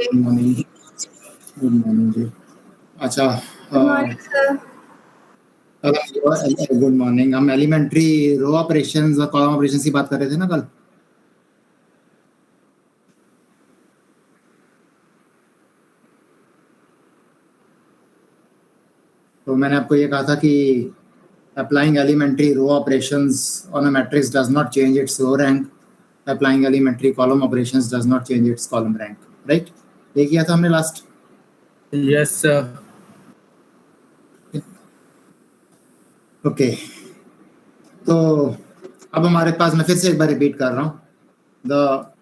Good morning. Good morning जी। अच्छा, good morning sir. Good morning. हम elementary row operations और column operations की बात कर रहे थे ना कल। तो मैंने आपको ये कहा था कि applying elementary row operations on a matrix does not change its row rank. Applying elementary column operations does not change its column rank. Right? ये किया था हमने लास्ट। Yes, sir. ओके, तो अब हमारे पास, मैं फिर से एक बार रिपीट कर रहा हूँ, the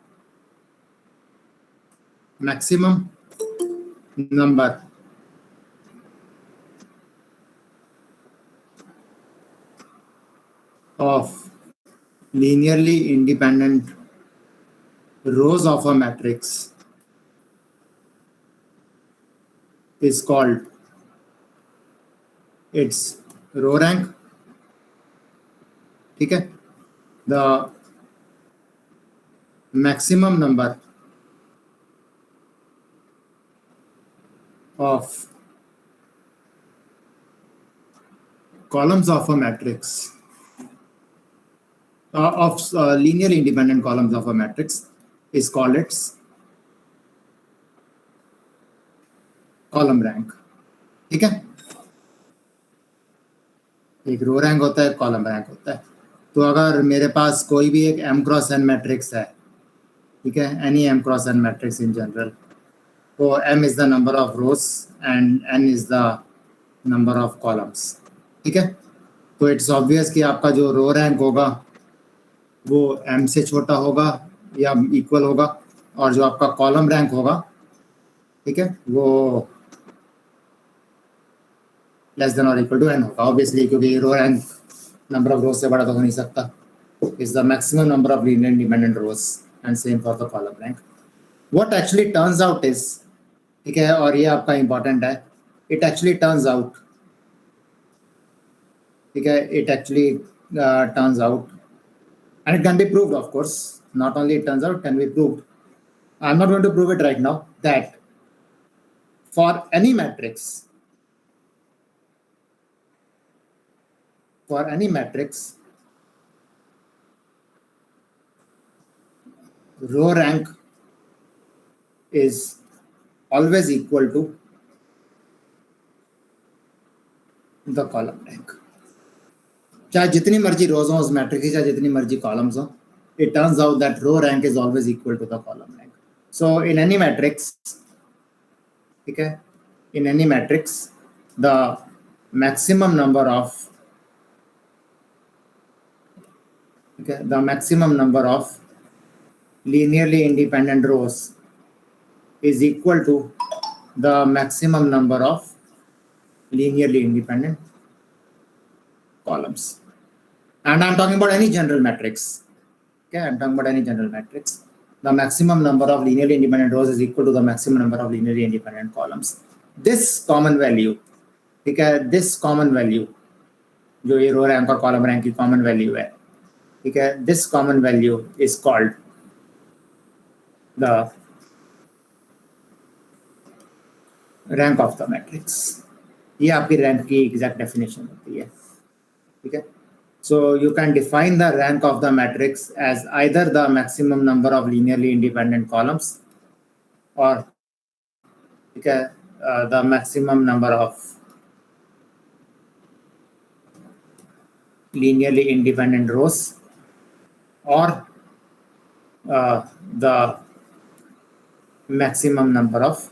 maximum number of linearly independent rows of a matrix is called its row rank. ठीक है, the maximum number of columns of a matrix of linearly independent columns of a matrix is called its column rank. ठीक है, एक रो rank होता है, column rank होता है। तो अगर मेरे पास कोई भी एक m क्रॉस n मैट्रिक्स है, ठीक है, any m cross n matrix in general, तो m is the number of rose and n is the number of columns. ठीक है, तो इट्स ऑब्वियस कि आपका जो रो रैंक होगा वो m से छोटा होगा या इक्वल होगा, और जो आपका कॉलम रैंक होगा, ठीक है, वो लेस देन और इक्वल टू n होगा, ऑब्वियसली, क्योंकि row rank number of rows से बड़ा तो हो नहीं सकता। Is the maximum number of linear independent rows and same for the column rank. What actually turns out is, ठीक है, और ये आपका इंपॉर्टेंट है, इट एक्चुअली टर्न्स आउट, ठीक है, it actually turns out and it can be proved, of course. Not only it turns out, can be proved. I'm not going to prove it right now, that for any matrix, row rank is always equal to the column rank. चाहे जितनी मर्जी रोज हो उस matrix की, चाहे जितनी मर्जी columns हो, it turns out that row rank is always equal to the column rank. So in any matrix, ठीक है, in any matrix, the maximum number of, okay, the maximum number of linearly independent rows is equal to the maximum number of linearly independent columns. And I'm talking about any general matrix. Okay, I'm talking about any general matrix. The maximum number of linearly independent rows is equal to the maximum number of linearly independent columns. This common value, ठीक है, this common value, जो ये रो rank और column rank की common value है, ठीक है, this common value is called the rank of the matrix. ये आपकी रैंक की एग्जैक्ट डेफिनेशन होती है। ठीक है, so you can define the rank of the matrix as either the maximum number of linearly independent columns or, okay, the maximum number of linearly independent rows, or the maximum number of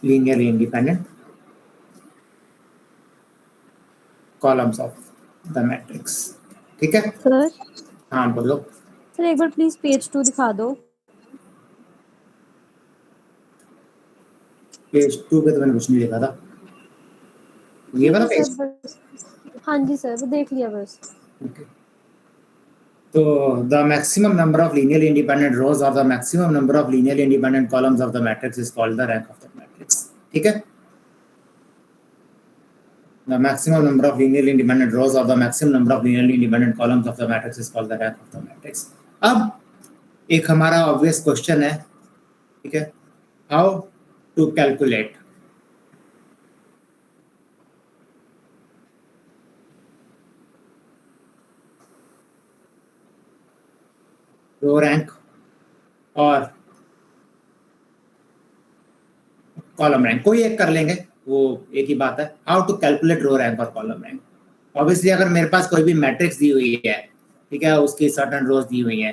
linearly independent columns of the matrix. ठीक है sir. हाँ बोलो sir एक बार please page 2 दिखा दो। Page 2 पे तो मैंने कुछ नहीं लिखा था, ये वाला पेज। हाँ जी सर, वो देख लिया बस। Okay. So the maximum number of linearly independent rows or the maximum number of linearly independent columns of the matrix is called the rank of the matrix. ठीक है, the maximum number of linearly independent rows or the maximum number of linearly independent columns of the matrix is called the rank of the matrix. अब एक हमारा obvious question है, ठीक है, how to calculate row rank और column rank, कोई एक कर लेंगे, वो एक ही बात है। How to calculate row rank और कॉलम रैंक। ऑब्वियसली अगर मेरे पास कोई भी मैट्रिक्स दी हुई है, ठीक है, उसकी सर्टेन रोज दी हुई है,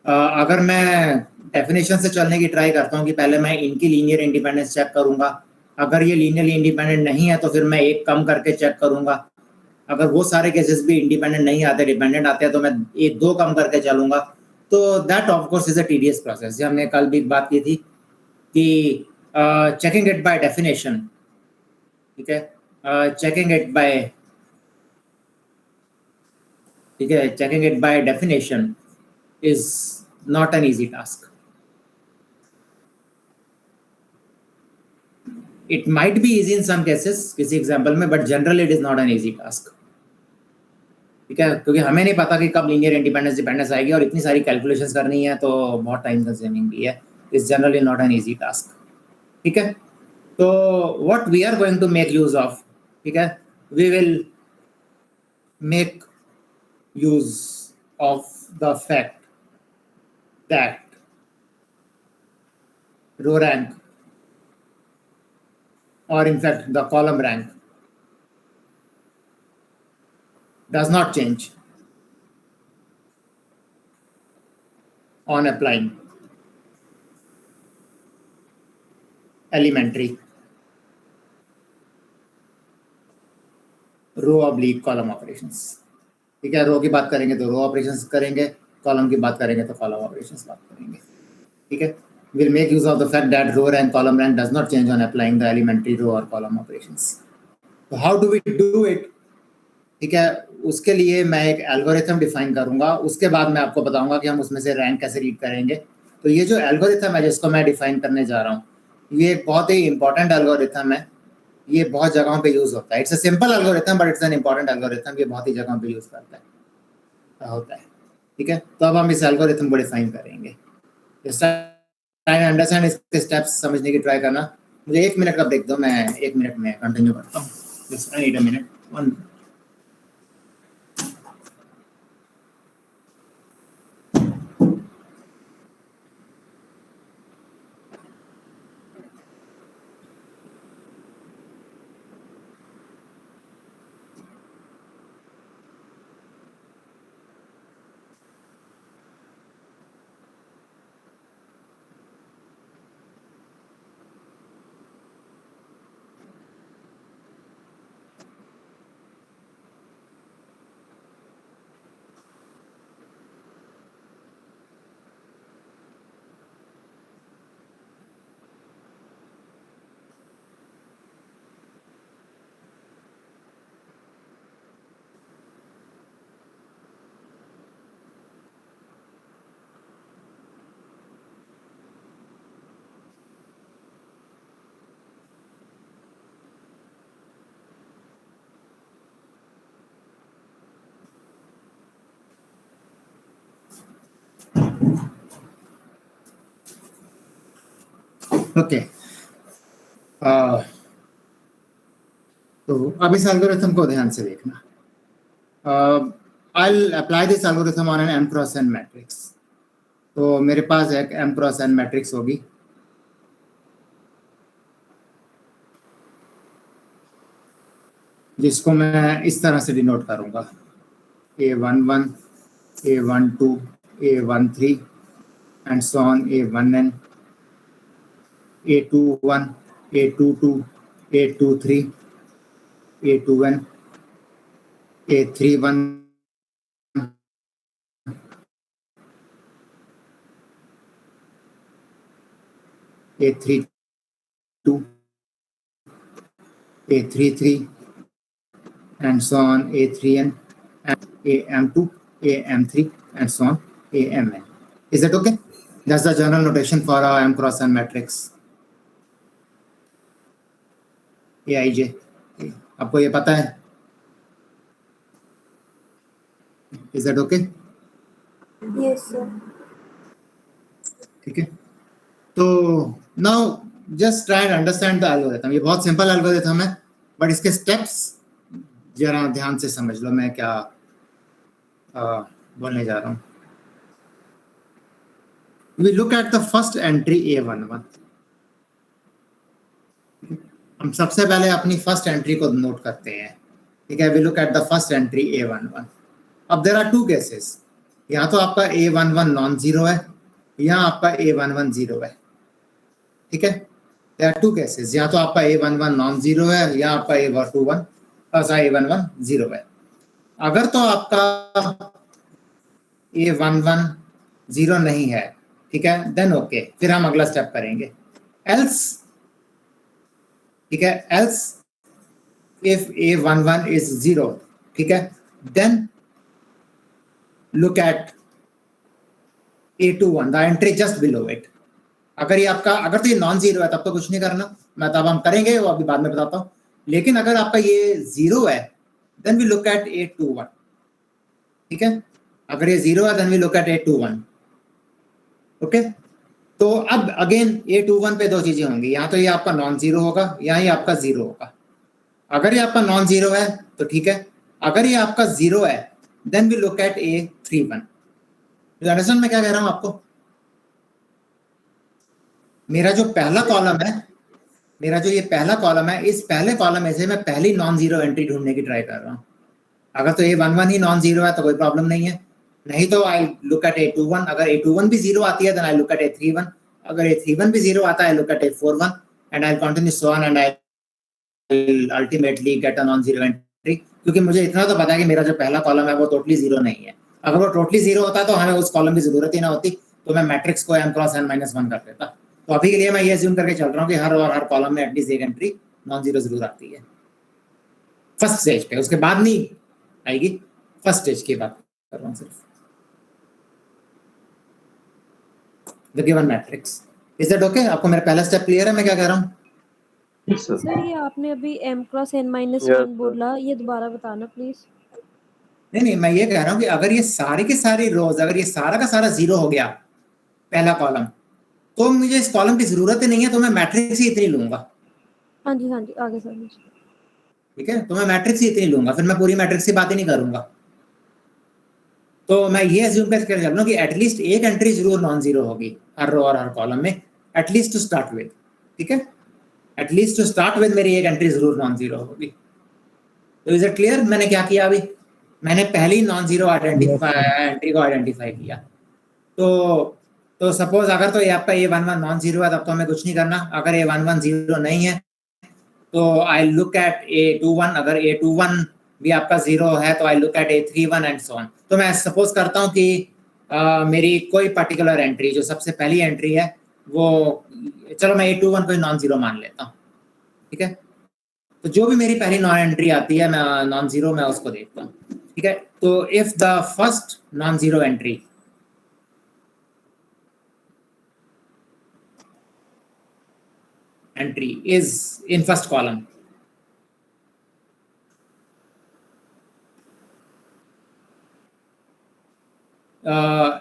अगर मैं डेफिनेशन से चलने की ट्राई करता हूँ कि पहले मैं इनकी लीनियर इंडिपेंडेंस चेक करूंगा, अगर ये लीनियरली इंडिपेंडेंट नहीं है तो फिर मैं एक कम करके चेक करूंगा, अगर वो सारे केसेस भी इंडिपेंडेंट नहीं आते, डिपेंडेंट आते हैं, तो मैं एक दो कम करके चलूंगा। तो that of course is a tedious process. हमने कल भी बात की थी कि चेकिंग इट बाय डेफिनेशन, ठीक है, चेकिंग इट बाय, ठीक है, checking it by definition is not an easy task. It might be easy in some cases, किसी एग्जांपल में, but generally it is not an easy task, ठीक है, क्योंकि हमें नहीं पता कि कब लीनियर इंडिपेंडेंस डिपेंडेंस आएगी और इतनी सारी कैलकुलेशंस करनी है, तो बहुत टाइम कंज्यूमिंग भी है। It's generally not an easy task, ठीक है। तो what we are going to make use of, ठीक है, we will make use of the fact that row rank, or in fact the column rank, does not change on applying elementary row oblique column operations, ठीक है। रो की बात करेंगे तो रो operations करेंगे, column की बात करेंगे तो कॉलम ऑपरेशंस बात करेंगे, ठीक है। We'll make use of the fact that row rank, column rank does not change on applying the elementary row or column operations. So how do we do it? ठीक है, उसके लिए मैं एक एल्गोरिथम डिफाइन करूंगा, उसके बाद मैं आपको बताऊंगा कि हम उसमें से रैंक कैसे रीड करेंगे। तो ये जो एल्गोरिथम है जिसको मैं डिफाइन करने जा रहा हूँ, ये एक बहुत ही इंपॉर्टेंट एल्गोरिथम है, ये बहुत जगहों पे यूज होता है। It's a simple algorithm but it's an important algorithm, ये बहुत ही जगहों पे यूज करता है, होता है, ठीक है। तो अब हम इस एल्गोरिथम को डिफाइन करेंगे। अंडरस्टैंड इसके स्टेप्स समझने की ट्राई करना। मुझे 1 मिनट का ब्रेक दो, मैं 1 मिनट में कंटिन्यू करता हूँ। Just I need a minute, 1 minute. Okay, तो अब इस एल्गोरिथम को ध्यान से देखना। I'll apply this algorithm on an m cross n matrix. तो मेरे पास एक m cross n मैट्रिक्स होगी, जिसको मैं इस तरह से डिनोट करूंगा, A11, A12, A13 and so on, A1n, A21, A22, A23, A2n, A31, A32, A33 and so on, A3n, and AM2, AM3 and so on, AMN. Is that okay? That's the general notation for a m cross n matrix. Aij, आपको ये पता है? Is that okay? Yes, sir. ठीक है, तो now just try and understand the algorithm. ये बहुत simple algorithm है, बट इसके स्टेप्स जरा ध्यान से समझ लो मैं क्या बोलने जा रहा हूँ। We look at the first entry A11। हम सबसे पहले अपनी फर्स्ट एंट्री को नोट करते हैं, ठीक है। We look at the first entry A11। अब there are two cases, यहाँ तो आपका A11 नॉन जीरो है, यहाँ आपका A11 जीरो है, ठीक है। There are two cases, यहाँ तो आपका A11 नॉन जीरो है, यहाँ आपका A11 जीरो है। अगर तो आपका A11 जीरो नहीं है, ठीक है, देन ओके, फिर हम अगला स्टेप करेंगे। एल्स, ठीक है, else if A11 is zero, ठीक है, then look at A21, the entry just below it. अगर ये आपका, अगर तो ये नॉन जीरो है तब तो कुछ नहीं करना, मैं तब हम करेंगे वो अभी बाद में बताता हूँ। लेकिन अगर आपका ये जीरो है, then we look at A21, ठीक है। अगर ये जीरो है then we look at A21, okay. तो अब अगेन A21 पे दो चीजें होंगी, यहाँ तो ये आपका नॉन जीरो होगा, यहाँ ये आपका जीरो होगा। अगर ये आपका नॉन जीरो है तो ठीक है, अगर ये आपका जीरो है then we look at A31। Understand मैं क्या कह रहा हूँ आपको? मेरा जो पहला कॉलम है, मेरा जो ये पहला कॉलम है, इस पहले कॉलम में से मैं पहली नॉन जीरो एंट्री ढूंढने की ट्राई कर रहा हूँ। अगर तो A11 ही नॉन जीरो है तो कोई प्रॉब्लम नहीं है, नहीं तो आई लुक एट A21। अगर A21 भी जीरो आती है then I look at A31। अगर A31 भी जीरो आता है, look at A41 and I continue so on and I will ultimately get a non zero entry. क्योंकि मुझे इतना तो पता है कि मेरा जो पहला कॉलम है वो टोटली जीरो नहीं है। अगर वो टोटली जीरो होता तो हमें उस कॉलम की जरूरत ही ना होती, तो मैं मैट्रिक्स को m क्रॉस n माइनस 1 कर देता। तो अभी के लिए मैं ये अज्यूम करके चल रहा हूँ कि हर कॉलम में एटलीस्ट एक एंट्री नॉन जीरो जरूर आती है फर्स्ट स्टेज पे, उसके बाद नहीं आएगी। फर्स्ट स्टेज की बात कर रहा हूँ सिर्फ। The given matrix. Is that okay? आपको मेरा पहला स्टेप क्लियर है मैं क्या कह रहा हूँ? सर ये आपने अभी m क्रॉस n माइनस 1 बोला, ये दोबारा बताना प्लीज। नहीं, मैं ये कह रहा हूँ कि अगर ये सारी की सारी रोज, अगर ये सारा का सारा जीरो हो गया पहला कॉलम, तो मुझे इस कॉलम की जरूरत ही नहीं है, तो मैं मैट्रिक्स ही इतनी लूंगा। हाँ जी आगे सर। ठीक है, तो मैं मैट्रिक्स ही इतनी लूंगा, फिर मैं पूरी मैट्रिक्स की बात ही नहीं करूंगा। तो मैं ये अज्यूम करके चल रहा हूँ कि एटलीस्ट एक एंट्री जरूर नॉन जीरो होगी हर रो और हर कॉलम में, एटलीस्ट टू स्टार्ट विद। ठीक है, एटलीस्ट टू स्टार्ट विद मेरी एक एंट्री जरूर नॉन जीरो होगी। तो इज इट क्लियर? मैंने क्या किया अभी? मैंने पहली नॉन जीरो एंट्री को आइडेंटिफाई किया। तो सपोज अगर तो ये आपका A11 नॉन जीरो है तब तो हमें कुछ नहीं करना। अगर A11 जीरो नहीं है तो आई लुक एट A21। अगर A21 भी आपका जीरो है तो I look at A31 and so on. तो मैं सपोज करता हूँ कि मेरी कोई पर्टिकुलर एंट्री जो सबसे पहली एंट्री है वो, चलो मैं A21 को नॉन जीरो मान लेता हूँ। ठीक है, तो जो भी मेरी पहली नॉन एंट्री आती है मैं नॉन जीरो मैं उसको देखता हूँ। ठीक है, तो if the first non zero entry is in first column,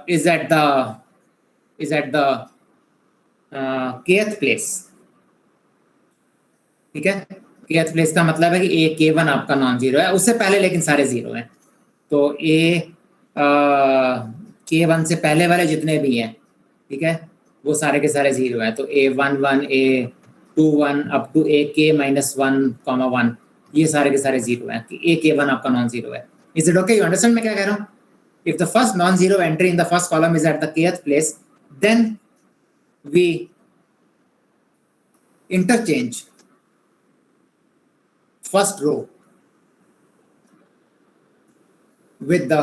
is at the kth place। ठीक है, kth place का मतलब है कि K1 आपका नॉन जीरो है, उससे पहले लेकिन सारे जीरो हैं। तो K1 से पहले वाले जितने भी हैं, ठीक है, वो सारे के सारे जीरो हैं। तो A11 A21 up to AK-1, ये सारे के सारे जीरो हैं। AK1 आपका नॉन जीरो है। Is it okay? You understand मैं क्या कह रहा हूँ? If the first non-zero entry in the first column is at the kth place, then we interchange first row with the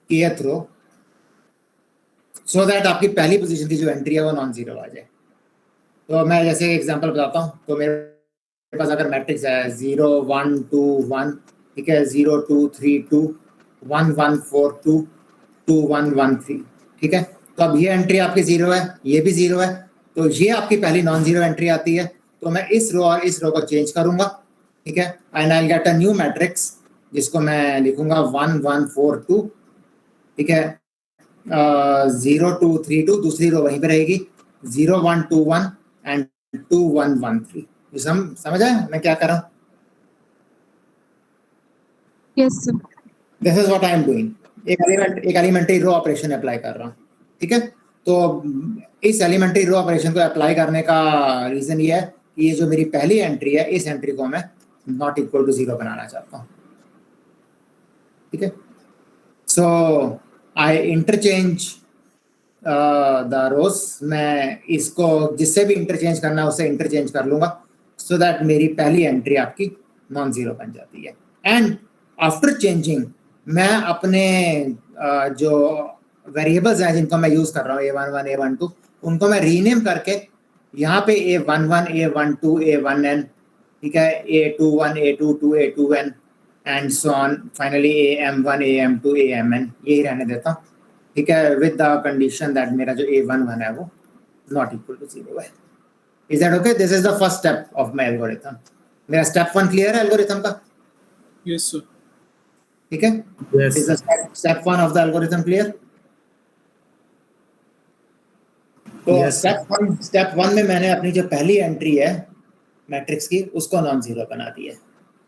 kth row so that आपकी पहली position की जो entry है वो नॉन जीरो आ जाए। तो मैं जैसे एग्जांपल बताता हूँ। तो मेरे पास अगर मैट्रिक्स है 0 1 2 1, ठीक है, 0 2 3 2 1 1 4 2 2 1 1 3, ठीक है। तो अब ये एंट्री आपकी जीरो है, ये भी जीरो है, तो ये आपकी पहली नॉन जीरो एंट्री आती है। तो मैं इस रो और इस रो को चेंज करूंगा, ठीक है, and I get a new matrix जिसको मैं लिखूंगा 1 1 4 2, ठीक है, 0 2 3 2, दूसरी रो वहीं पे रहेगी 0 1 2 1 एंड 2 1 1 3। समझ आया मैं क्या कर रहा हूँ? Yes sir. This is what I am doing. एक एलिमेंट्री रो ऑपरेशन अप्लाई कर रहा हूँ, ठीक है। तो इस एलिमेंट्री रो ऑपरेशन को अप्लाई करने का रीजन ये है कि ये जो मेरी पहली एंट्री है, इस एंट्री को मैं नॉट इक्वल टू 0 बनाना चाहता हूँ, ठीक है। सो आई इंटरचेंज द रोज, मैं इसको जिससे भी इंटरचेंज करना है उससे इंटरचेंज कर लूंगा, सो दैट मेरी पहली एंट्री आपकी नॉन जीरो बन जाती है। एंड आफ्टर चेंजिंग मैं अपने जो वेरिएबल्स हैं जिनको मैं यूज कर रहा हूँ A11 A12, उनको मैं रीनेम करके यहाँ पे A11 A12 A1n, ठीक है, A21 A22 A2n and so on, finally AM1 AM2 AMn, यही रहने देता हूँ, ठीक है, विद द कंडीशन दैट मेरा जो A11 है वो नॉट इक्वल टू 0 है। Is that okay? This is the first step of my algorithm. मेरा स्टेप 1 क्लियर है एल्गोरिथम का? Yes sir. ठीक है, yes is the step 1 of the algorithm clear? तो स्टेप 1 में मैंने अपनी जो पहली एंट्री है मैट्रिक्स की उसको नॉन जीरो बना दी है,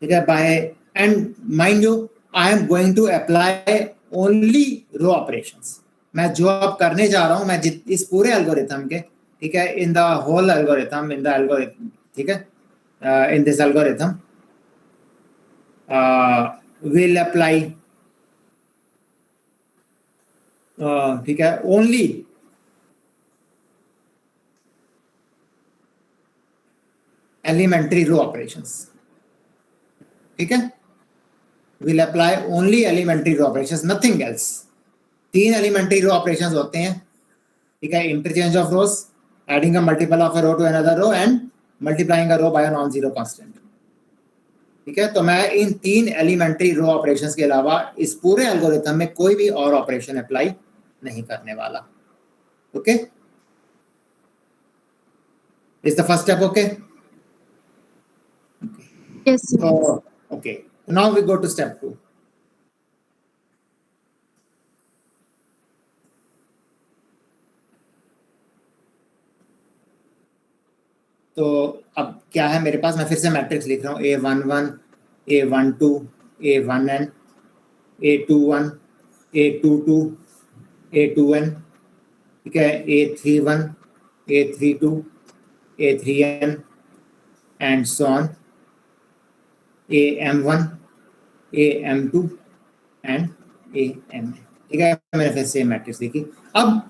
ठीक है, by, and mind you I am going to apply only row operations. मैं जो अब करने जा रहा हूं, मैं इस पूरे एल्गोरिथम के, ठीक है, in the whole algorithm, in the algorithm, ठीक है, in this algorithm will apply, ठीक है, ओनली elementary row operations, ठीक है, will apply only elementary row operations, nothing else। 3 elementary row operations होते हैं, ठीक है, interchange of rows, adding a multiple of a row to another row and multiplying a row by a non-zero constant, ठीक है। तो मैं इन 3 elementary row operations के अलावा इस पूरे एल्गोरिथम में कोई भी और ऑपरेशन अप्लाई नहीं करने वाला, okay. Is the first step okay? Yes sir. So okay, now we go to step 2। तो अब क्या है मेरे पास, मैं फिर से मैट्रिक्स लिख रहा हूँ A11 A12 A1n A21 A22 A2n, ठीक है, A31 A32 A3n and so on AM1 AM2 and AMn, ठीक है। मैंने फिर से मैट्रिक्स लिखी। अब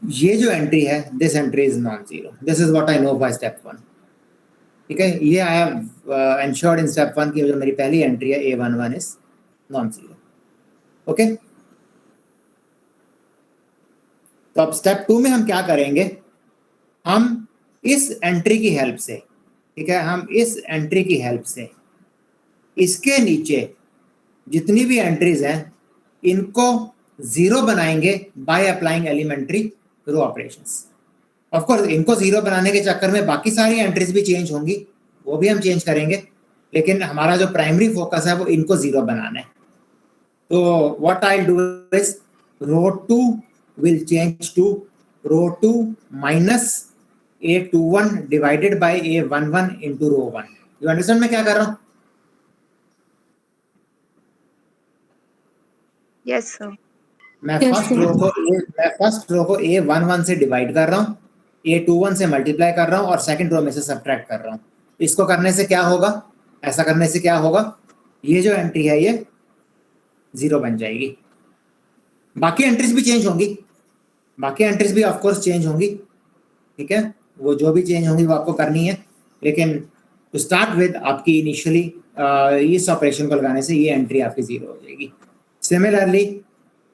ये जो एंट्री है, this entry is non zero, this is what I know by step 1, ठीक है। ये I have ensured in step 1 की जो मेरी पहली एंट्री है A11 is non zero, okay. तो अब स्टेप 2 में हम क्या करेंगे, हम इस एंट्री की हेल्प से, ठीक है, हम इस एंट्री की हेल्प से इसके नीचे जितनी भी एंट्रीज हैं इनको जीरो बनाएंगे by applying elementary row operations. Of course इनको जीरो बनाने के चक्कर में बाकी सारी एंट्रीज भी चेंज होंगी, वो भी हम चेंज करेंगे, लेकिन हमारा जो प्राइमरी फोकस है वो इनको जीरो बनाना है। तो what I do is row 2 will change to row 2 minus A21 divided by A11 into row 1। You understand मैं क्या कर रहा हूं? Yes sir. मैं Yes, फर्स्ट sir. रो को A11 से डिवाइड कर रहा हूँ, A21 से मल्टीप्लाई कर रहा हूँ और सेकंड रो में से सब्ट्रैक्ट कर रहा हूँ। इसको करने से क्या होगा, ऐसा करने से क्या होगा, ये जो एंट्री है ये जीरो बन जाएगी। बाकी एंट्रीज भी चेंज होंगी, बाकी एंट्रीज भी ऑफ कोर्स चेंज होंगी, ठीक है, वो जो भी चेंज होंगी वो आपको करनी है, लेकिन टू स्टार्ट विद आपकी इनिशियली इस ऑपरेशन को लगाने से ये एंट्री आपकी जीरो हो जाएगी। Similarly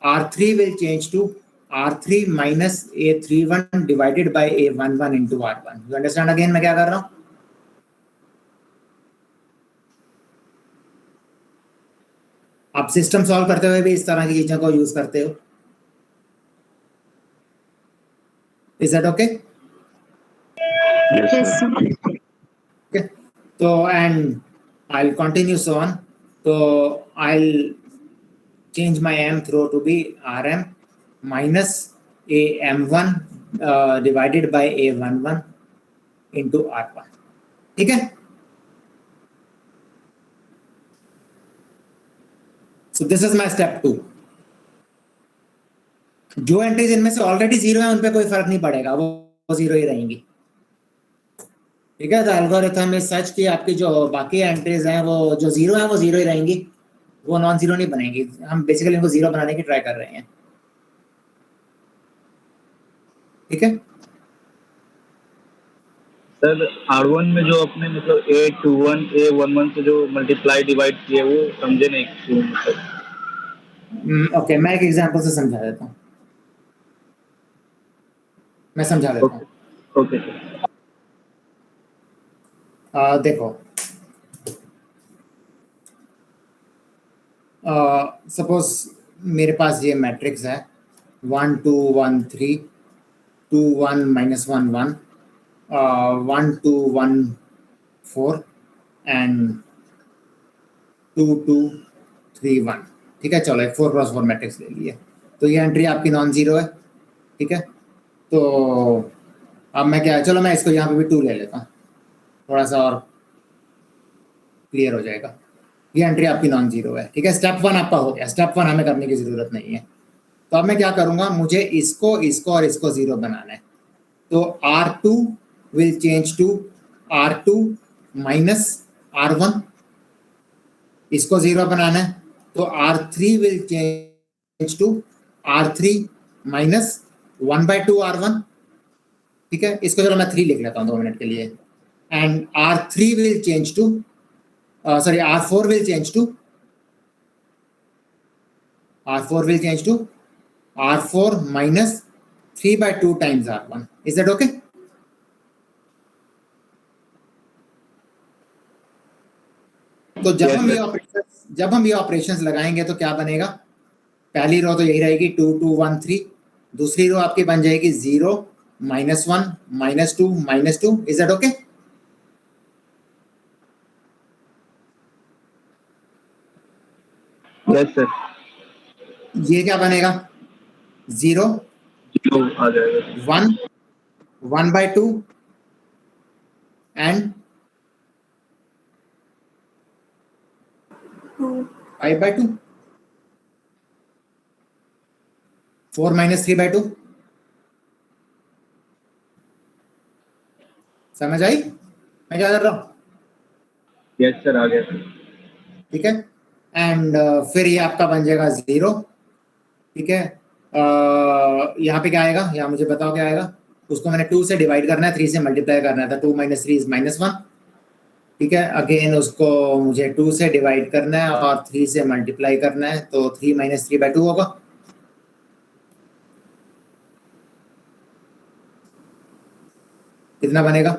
R3 will change to R3 minus A31 divided by A11 into R1। You understand again मैं क्या कर रहा हूँ? आप सिस्टम सॉल्व करते हुए भी इस तरह की चीजों को यूज करते हो? Is that okay? Yes sir. Okay. So and I'll continue so on. So I'll change my mth row to be Rm minus AM1 divided by A11 into R1। ठीक है, so this is my step 2। जो entries इनमें से already zero है उन पे कोई फर्क नहीं पड़ेगा, वो जीरो ही रहेंगी। ठीक है, द एल्गोरिथम इज सच कि आपकी जो बाकी एंट्रीज हैं वो जो जीरो है वो जीरो ही रहेंगी, वो नॉन जीरो नहीं बनेगी। हम बेसिकली इनको जीरो बनाने की ट्राई कर रहे हैं। ठीक है सर, R1 में जो अपने मतलब A21 A11 से जो मल्टीप्लाई डिवाइड किए वो समझे नहीं क्यों मतलब। ओके, मैं एक एग्जांपल से समझा देता हूँ, मैं समझा देता हूँ। Okay sir. देखो, सपोज मेरे पास ये मैट्रिक्स है 1 2 1 3 2 1 -1 1 1 2 1 4 एंड 2 2 3 1। ठीक है, चलो एक 4x4 मैट्रिक्स ले लिए, तो ये एंट्री आपकी नॉन जीरो है। ठीक है, तो अब मैं क्या, चलो मैं इसको यहाँ पे भी 2 ले लेता हूँ, थोड़ा सा और क्लियर हो जाएगा। ये एंट्री आपकी नॉन जीरो है। ठीक है, स्टेप 1 आपका हो गया। स्टेप 1 हमें करने की जरूरत नहीं है। तो अब मैं क्या करूंगा, मुझे इसको इसको और इसको जीरो बनाना है। तो R2 will change to R2 minus R1, इसको जीरो बनाना है। तो R3 will change to R3 minus 1/2 R1। ठीक है, इसको चलो मैं 3 लिख लेता हूँ 2 मिनट के लिए। And R3 will change to R4 will change to R4 minus 3/2 times R1. Is that okay? तो जब हम ये ऑपरेशंस लगाएंगे तो क्या बनेगा, पहली रो तो यही रहेगी 2 2 1 3, दूसरी रो आपकी बन जाएगी 0 -1 -2 -2। Is that okay? Yes sir. ये क्या बनेगा, 0 आ जाएगा 1 1/2 एंड 5/2, 4 - 3/2। समझ आई मैं क्या कर रहा हूँ? यस सर, आ गया सर। ठीक है, एंड फिर ये आपका बन जाएगा 0। ठीक है, यहाँ पे क्या आएगा, यहाँ मुझे बताओ क्या आएगा। उसको मैंने 2 से डिवाइड करना है, 3 से मल्टीप्लाई करना था। 2 - 3 इज -1। ठीक है, अगेन उसको मुझे 2 से डिवाइड करना है और 3 से मल्टीप्लाई करना है, तो 3 - 3/2 होगा। कितना बनेगा?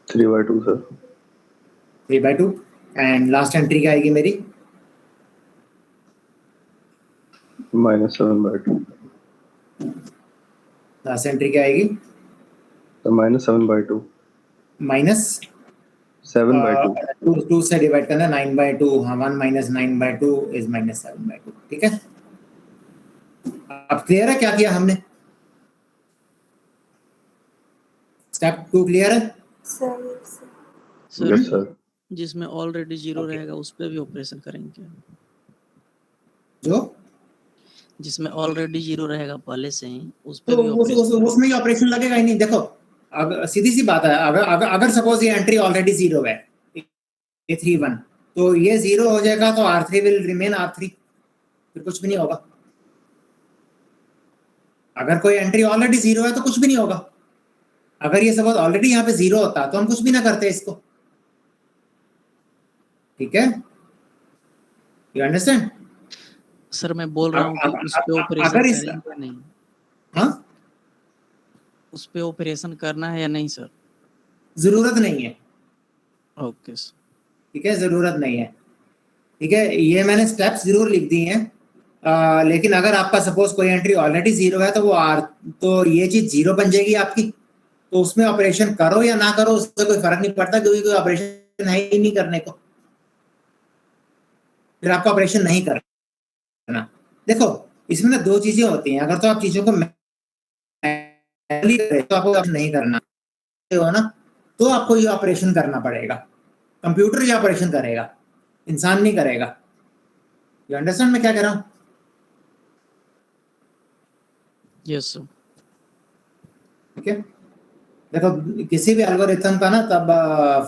3/2 सर। 3/2 एंड लास्ट एंट्री क्या आएगी मेरी? -7/2। लास्ट एंट्री क्या आएगी? तो -7/2। -7/2 2 से डिवाइड करना 9/2। हाँ, 1 - 9/2 इज -7/2। ठीक है, अब क्लियर है क्या किया हमने? स्टेप 2 क्लियर है? Sir yes sir. जिसमें ऑलरेडी जीरो Okay. रहेगा उस पे भी ऑपरेशन करेंगे क्या? जो जिसमें ऑलरेडी जीरो रहेगा पहले से ही उस पे तो भी ऑपरेशन उसमें ऑपरेशन लगेगा ही नहीं। देखो, अगर सीधी सी बात है, अगर सपोज ये एंट्री ऑलरेडी जीरो है, ये 3 1, तो ये जीरो हो जाएगा, तो R3 विल रिमेन R3, फिर कुछ भी नहीं होगा। अगर कोई एंट्री ऑलरेडी जीरो है तो कुछ भी नहीं होगा। अगर ये सपोज ऑलरेडी यहाँ पे जीरो होता तो हम कुछ भी ना करते इसको। ठीक है, यू अंडरस्टैंड? सर मैं बोल रहा हूँ कि उस पे ऑपरेशन अगर इस करेंगे या नहीं? हाँ, उस पे ऑपरेशन करना है या नहीं सर? जरूरत नहीं है। Okay sir. ठीक है, जरूरत नहीं है। ठीक है, ये मैंने स्टेप्स जरूर लिख दी हैं, लेकिन अगर आपका सपोज कोई एंट्री ऑलरेडी जीरो है तो ये चीज जीरो बन जाएगी आपकी, तो उसमें ऑपरेशन करो या ना करो उससे कोई फर्क नहीं पड़ता, क्योंकि कोई ऑपरेशन है ही नहीं करने को, फिर आपका ऑपरेशन नहीं करना। करना। देखो इसमें ना दो चीजें होती हैं, अगर तो आप चीजों को मैनुअली करें तो आपको नहीं करना हो ना, तो आपको ये ऑपरेशन करना पड़ेगा। कंप्यूटर ये ऑपरेशन करेगा, इंसान नहीं करेगा। यू अंडरस्टैंड मैं क्या कह रहा हूँ? Yes sir. ठीक है, देखो किसी भी एल्गोरिथम का ना तब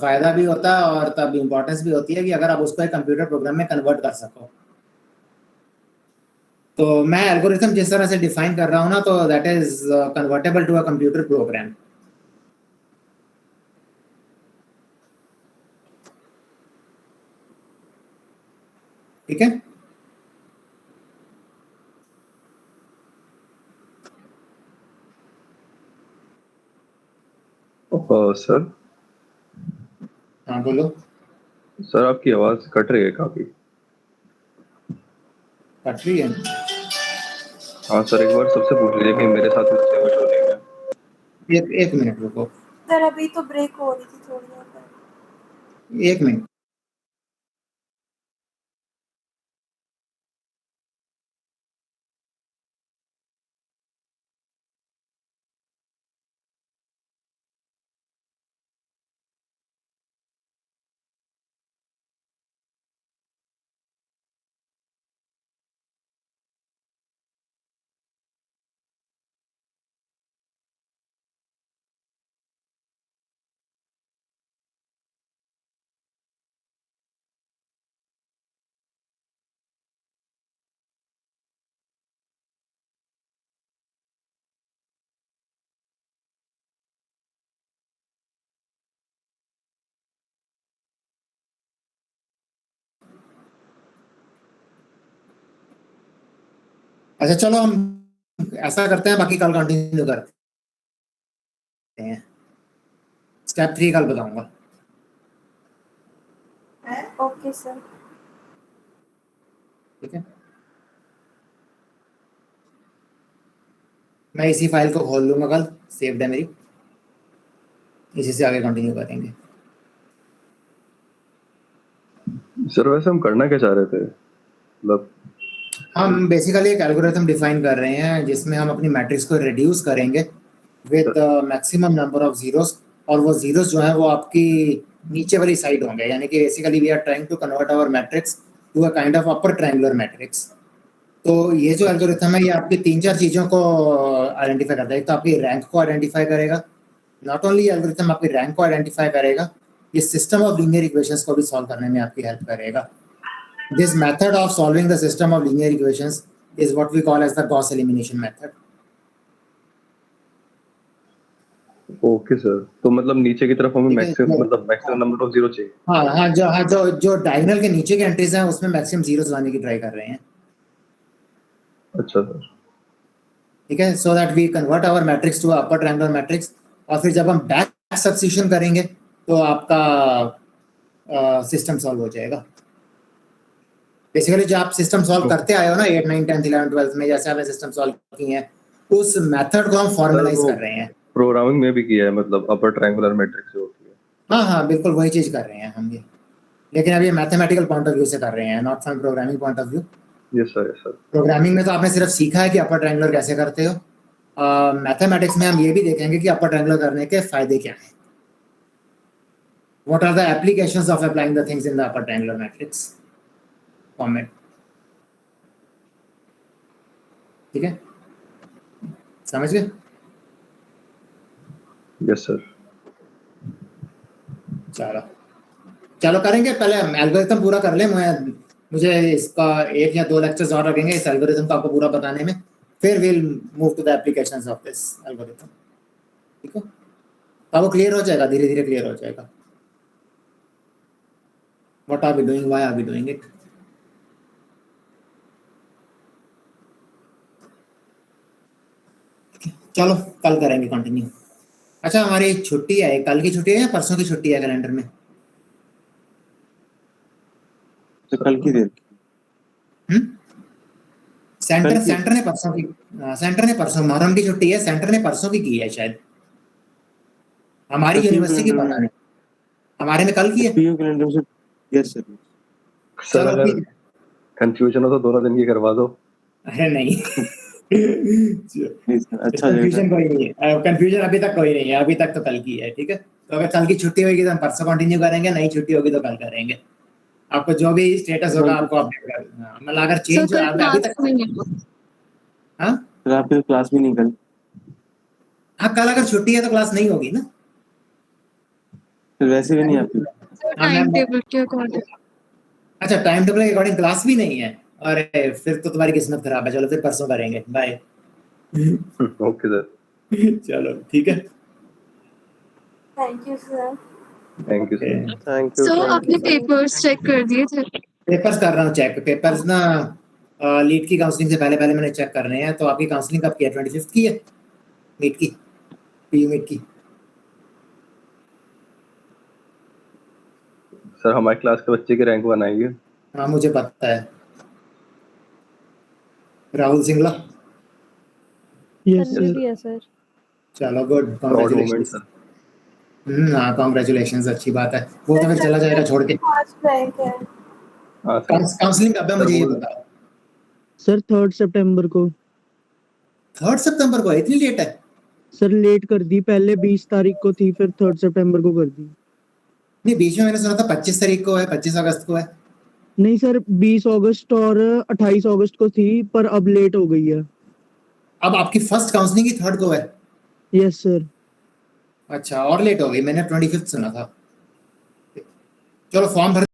फायदा भी होता है और तब इंपॉर्टेंस भी होती है कि अगर आप उसको एक कंप्यूटर प्रोग्राम में कन्वर्ट कर सको। तो मैं एल्गोरिथम जिस तरह से डिफाइन कर रहा हूँ ना, तो that is convertible to a computer program. ठीक है, सर हाँ बोलो। सर आपकी आवाज कट रही है काफी। कट रही है? हाँ सर, एक बार सबसे पूछ लीजिए कि मेरे साथ मुझसे कुछ हो नहीं है। एक मिनट रुको, सर अभी तो ब्रेक हो रही थी थोड़ी देर पहले। एक मिनट। अच्छा चलो हम ऐसा करते हैं, बाकी कल कंटिन्यू करते हैं। स्टेप 3 कल बताऊंगा। Okay sir. ठीक है, मैं इसी फाइल को खोल लूंगा कल, सेव्ड है मेरी, इसी से आगे कंटिन्यू करेंगे। सर वैसे हम करना क्या चाह रहे थे, मतलब हम बेसिकली एक एल्गोरिथम डिफाइन कर रहे हैं जिसमें हम अपनी मैट्रिक्स को रिड्यूस करेंगे with maximum number of zeros, और वो जीरोस जो है वो आपकी नीचे वाली साइड होंगे, यानी कि basically we are trying to convert our matrix to a kind of upper triangular matrix. तो ये जो एल्गोरिथम है ये आपकी 3-4 चीज़ों को आइडेंटिफाई करता है। एक तो आपकी रैंक को आइडेंटिफाई करेगा, नॉट ओनली एल्गोरिथम आपकी रैंक को आइडेंटिफाई करेगा, ये सिस्टम ऑफ लीनियर इक्वेशंस को भी सॉल्व करने में आपकी हेल्प करेगा। This method of solving the system of linear equations is what we call as the Gauss elimination method. Okay sir, तो मतलब नीचे की तरफ हमें ठीक है, मैक्सिमम नंबर ऑफ जीरो चाहिए। हाँ जो डायगोनल के नीचे के एंट्रीज हैं उसमें मैक्सिमम जीरोस लाने की ट्राई कर रहे हैं। अच्छा सर। ठीक है, so that we convert our matrix to upper triangular matrix, और फिर जब हम बैक सब्स्टिट्यूशन करेंगे तो आपका सिस्टम सॉल्व हो जाएगा। बेसिकली जो आप सिस्टम सॉल्व करते आए हो ना 8, 9, 10, 11, 12 में, जैसे आपने सिस्टम सॉल्व की है, उस मेथड को हम फॉर्मलाइज कर रहे हैं। प्रोग्रामिंग में भी किया है, मतलब अपर ट्रायंगुलर मैट्रिक्स जो होती है। हाँ बिल्कुल वही चीज कर रहे हैं हम भी, लेकिन अभी मैथमेटिकल पॉइंट ऑफ व्यू से कर रहे हैं, not from programming point of view. Yes sir, yes sir. Programming में तो आपने सिर्फ सीखा है कि अपर ट्रायंगुलर कैसे करते हो। मैथमेटिक्स में हम ये भी देखेंगे कि अपर ट्रायंगुलर करने के फायदे क्या हैं, what are the applications of applying the things in the upper triangular matrix format. ठीक है, समझ गए? Yes sir. चलो चलो करेंगे, पहले एल्गोरिथम पूरा कर ले। मुझे इसका 1 या 2 लेक्चर्स और लगेंगे इस एल्गोरिथम को आपको पूरा बताने में, फिर will move to the applications of this algorithm. ठीक है, अब वो क्लियर हो जाएगा, धीरे धीरे क्लियर हो जाएगा। What are we doing, why are we doing it. चलो कल करेंगे कंटिन्यू। अच्छा हमारी छुट्टी है, कल की छुट्टी है या परसों की छुट्टी है कैलेंडर में? तो कल की देर सेंटर ने परसों की, सेंटर ने परसों, मुहर्रम की छुट्टी है, सेंटर ने परसों की है शायद, हमारी यूनिवर्सिटी की पता नहीं, हमारे में कल की है। पीयू कैलेंडर से। Yes sir. सर चलो अगर ठीक है, कंफ्यूजन हो तो दोनों दिन की करवा दो। अरे नहीं प्लीज अच्छा कंफ्यूजन जगह कोई नहीं है, कंफ्यूजन अभी तक कोई नहीं है, अभी तक तो कल की है, ठीक है। तो अगर कल की छुट्टी होगी तो हम परसों कंटिन्यू करेंगे, नहीं छुट्टी होगी तो कल करेंगे। आपको जो भी स्टेटस होगा आपको अपडेट कर देना, मतलब अगर चेंज हो अभी तक। हाँ फिर आपकी क्लास भी नहीं कल। हाँ, कल अगर छुट्टी है तो क्लास नहीं होगी ना। फिर वैसे भी नहीं आपकी। हाँ, टाइम टेबल के अकॉर्डिंग। अच्छा, टाइम टेबल के अकॉर्डिंग क्लास भी नहीं है। अरे फिर तो तुम्हारी किस्मत खराब है, चलो फिर परसों करेंगे, बाय। Okay sir. चलो ठीक है, thank you sir. Thank you sir. Thank you so आपने पेपर्स चेक कर दिए थे? पेपर्स कर रहा हूँ चेक। पेपर्स ना लीड की काउंसलिंग से पहले पहले मैंने चेक करने हैं। तो आपकी काउंसलिंग कब की है? 25 की है मीट की, पीयू मीट की। सर हमारी क्लास के बच्चे की रैंक 1 आई है। हाँ मुझे पता है, राहुल सिंगला। तन्वी सर। भी है सर। चलो good, proud moment congratulations. Sir. हाँ कांग्रेचुलेशंस, अच्छी बात है। वो तो फिर चला जाएगा छोड़ के। फर्स्ट रैंक है। हाँ सर। काउंसलिंग कब है, मुझे ये वो- बताओ। सर 3 सितंबर को। 3 सितंबर को है? इतनी लेट है? सर लेट कर दी, पहले 20 तारीख को थी, फिर 3 सितंबर को कर दी। नहीं, बीच में मैंने सुना था 25 तारीख को है, 25 अगस्त को है। नहीं सर, 20 अगस्त और 28 अगस्त को थी, पर अब लेट हो गई है। अब आपकी फर्स्ट काउंसलिंग ही 3rd को है? Yes sir. अच्छा, और लेट हो गई, मैंने 25th सुना था। चलो फॉर्म भर